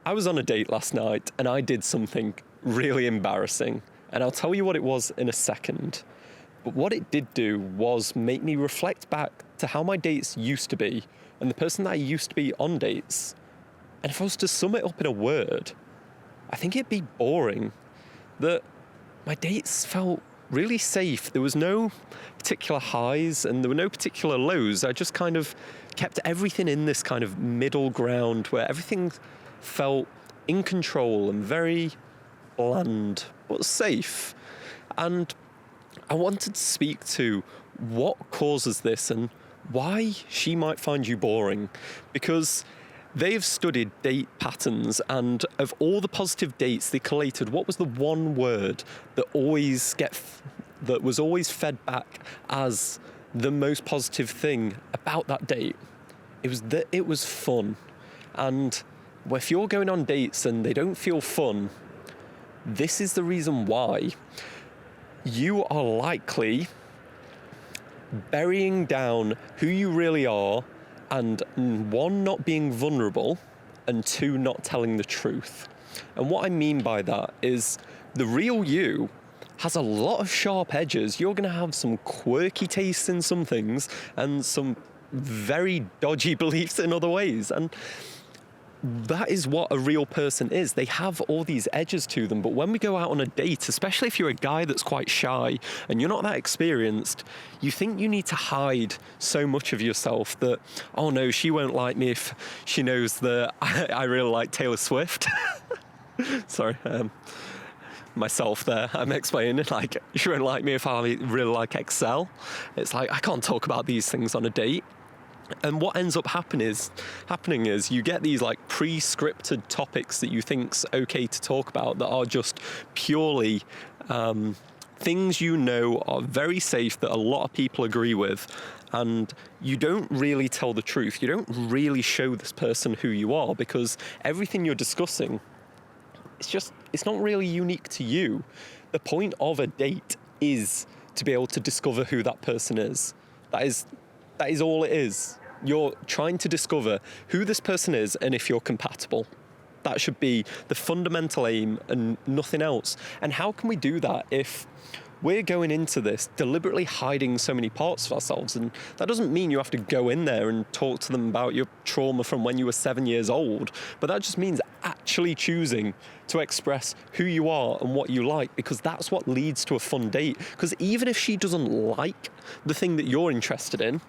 I was on a date last night and I did something really embarrassing. And I'll tell you what it was in a second. But what it did do was make me reflect back to how my dates used to be and the person that I used to be on dates. And if I was to sum it up in a word, I think it'd be boring. That my dates felt really safe. There was no particular highs and there were no particular lows. I just kind of kept everything in this kind of middle ground where everything felt in control and very bland but safe. And I wanted to speak to what causes this and why she might find you boring, because they've studied date patterns, and of all the positive dates they collated, what was the one word that was always fed back as the most positive thing about that date? It was that it was fun. And if you're going on dates and they don't feel fun, this is the reason why. You are likely burying down who you really are, and one, not being vulnerable, and two, not telling the truth. And what I mean by that is the real you has a lot of sharp edges. You're going to have some quirky tastes in some things and some very dodgy beliefs in other ways. And that is what a real person is. They have all these edges to them. But when we go out on a date, especially if you're a guy that's quite shy and you're not that experienced, you think you need to hide so much of yourself that, oh no, she won't like me if she knows that I really like Taylor Swift. Sorry, myself there. I'm explaining it like, she won't like me if I really like Excel. It's like, I can't talk about these things on a date. And what ends up happening is you get these like pre-scripted topics that you think's okay to talk about that are just purely things you know are very safe, that a lot of people agree with, and you don't really tell the truth. You don't really show this person who you are, because everything you're discussing, it's not really unique to you. The point of a date is to be able to discover who that person is. That is all it is. You're trying to discover who this person is and if you're compatible. That should be the fundamental aim and nothing else. And how can we do that if we're going into this deliberately hiding so many parts of ourselves? And that doesn't mean you have to go in there and talk to them about your trauma from when you were 7 years old, but that just means actually choosing to express who you are and what you like, because that's what leads to a fun date. Because even if she doesn't like the thing that you're interested in,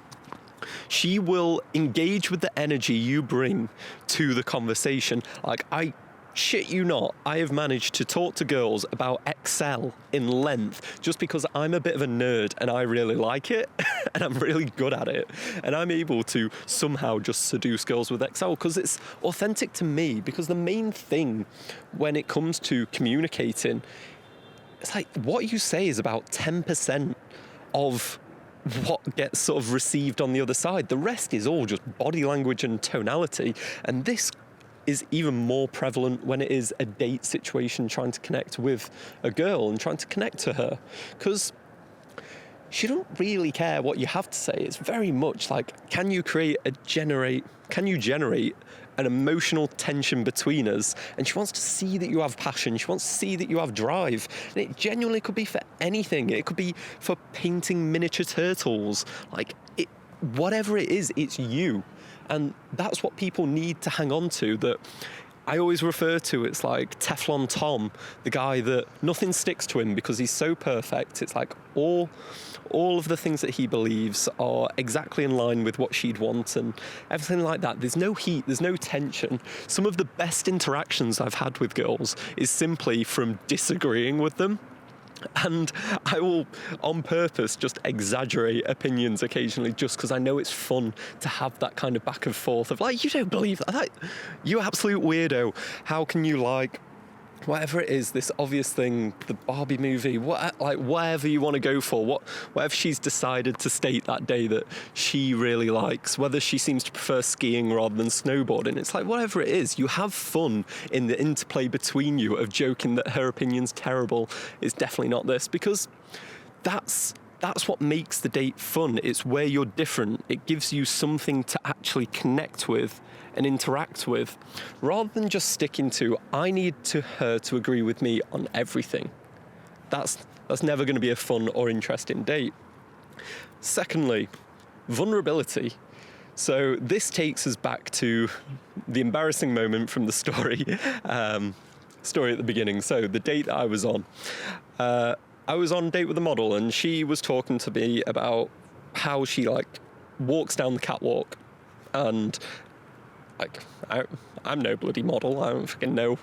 she will engage with the energy you bring to the conversation. Like, I shit you not, I have managed to talk to girls about Excel in length just because I'm a bit of a nerd and I really like it and I'm really good at it, and I'm able to somehow just seduce girls with Excel because it's authentic to me. Because the main thing when it comes to communicating, it's like what you say is about 10% of what gets sort of received on the other side. The rest is all just body language and tonality. And this is even more prevalent when it is a date situation, trying to connect with a girl and trying to connect to her. Because she don't really care what you have to say. It's very much like, can you generate an emotional tension between us? And she wants to see that you have passion. She wants to see that you have drive. And it genuinely could be for anything. It could be for painting miniature turtles. Whatever it is, it's you. And that's what people need to hang on to, that I always refer to. It's like Teflon Tom, the guy that nothing sticks to him because he's so perfect. It's like all of the things that he believes are exactly in line with what she'd want and everything like that. There's no heat, there's no tension. Some of the best interactions I've had with girls is simply from disagreeing with them. And I will, on purpose, just exaggerate opinions occasionally just because I know it's fun to have that kind of back and forth of like, you don't believe that, you absolute weirdo. How can you like whatever it is, this obvious thing, the Barbie movie, whatever you want to go for, whatever she's decided to state that day that she really likes, whether she seems to prefer skiing rather than snowboarding. It's like, whatever it is, you have fun in the interplay between you of joking that her opinion's terrible, it's definitely not this, because that's what makes the date fun. It's where you're different. It gives you something to actually connect with and interact with, rather than just sticking to, I need her to agree with me on everything. That's never going to be a fun or interesting date. Secondly, vulnerability. So this takes us back to the embarrassing moment from the story at the beginning. So the date that I was on a date with a model, and she was talking to me about how she walks down the catwalk, and I'm no bloody model. I don't fucking know.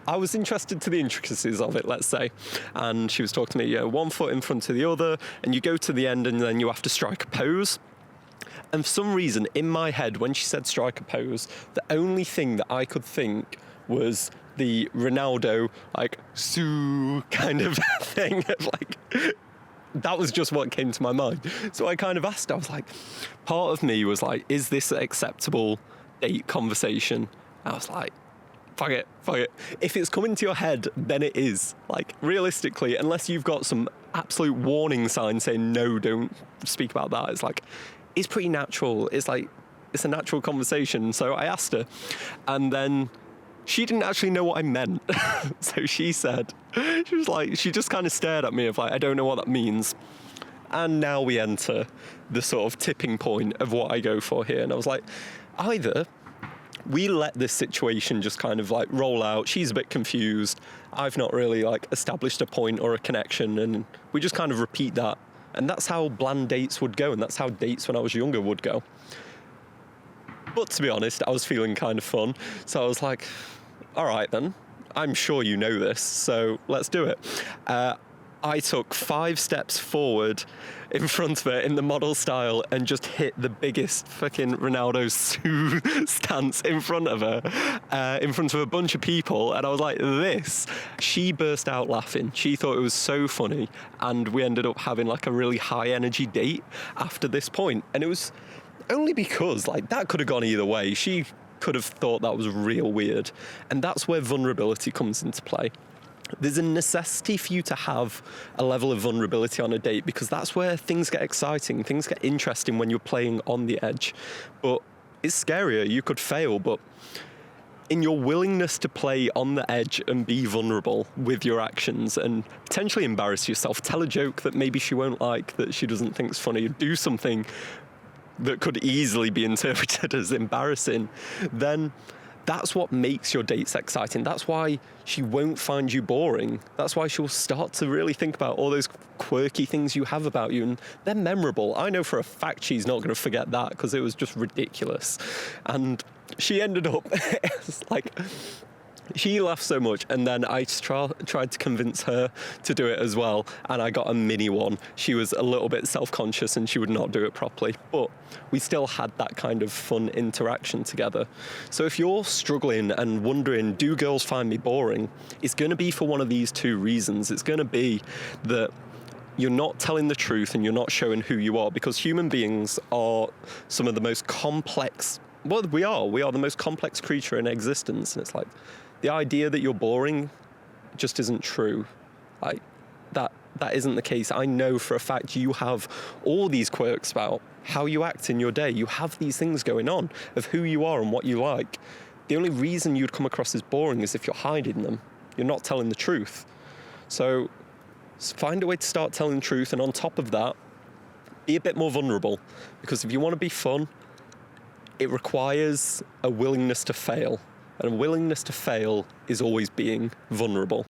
I was interested to the intricacies of it, let's say. And she was talking to me, one foot in front of the other, and you go to the end and then you have to strike a pose. And for some reason, in my head, when she said strike a pose, the only thing that I could think was the Ronaldo, Sue kind of thing. That was just what came to my mind. So I kind of asked, I was like, part of me was like, is this an acceptable date conversation? I was like, fuck it. If it's coming to your head, then it is. Realistically, unless you've got some absolute warning sign saying, no, don't speak about that, it's pretty natural. It's a natural conversation. So I asked her, and then she didn't actually know what I meant. So she said, she just kind of stared at me I don't know what that means. And now we enter the sort of tipping point of what I go for here. And I was like, either we let this situation just kind of roll out. She's a bit confused. I've not really established a point or a connection, and we just kind of repeat that. And that's how bland dates would go, and that's how dates when I was younger would go. But to be honest, I was feeling kind of fun. So I was like, all right then, I'm sure you know this, so let's do it. I took 5 steps forward in front of her in the model style and just hit the biggest fucking Ronaldo stance in front of her, in front of a bunch of people. And I was like, this. She burst out laughing. She thought it was so funny. And we ended up having a really high energy date after this point. And it was only because that could have gone either way. She could have thought that was real weird. And that's where vulnerability comes into play. There's a necessity for you to have a level of vulnerability on a date, because that's where things get exciting, things get interesting when you're playing on the edge. But it's scarier, you could fail, but in your willingness to play on the edge and be vulnerable with your actions and potentially embarrass yourself, tell a joke that maybe she won't like, that she doesn't think's funny, do something that could easily be interpreted as embarrassing, then that's what makes your dates exciting. That's why she won't find you boring. That's why she'll start to really think about all those quirky things you have about you, and they're memorable. I know for a fact she's not going to forget that, because it was just ridiculous. And she ended up she laughed so much, and then I tried to convince her to do it as well, and I got a mini one. She was a little bit self-conscious and she would not do it properly, but we still had that kind of fun interaction together. So if you're struggling and wondering, do girls find me boring, it's going to be for one of these 2 reasons. It's going to be that you're not telling the truth and you're not showing who you are, because human beings are some of the most complex. Well, we are the most complex creature in existence, and it's the idea that you're boring just isn't true. That isn't the case. I know for a fact you have all these quirks about how you act in your day. You have these things going on of who you are and what you like. The only reason you'd come across as boring is if you're hiding them. You're not telling the truth. So find a way to start telling the truth, and on top of that, be a bit more vulnerable. Because if you want to be fun, it requires a willingness to fail. And a willingness to fail is always being vulnerable.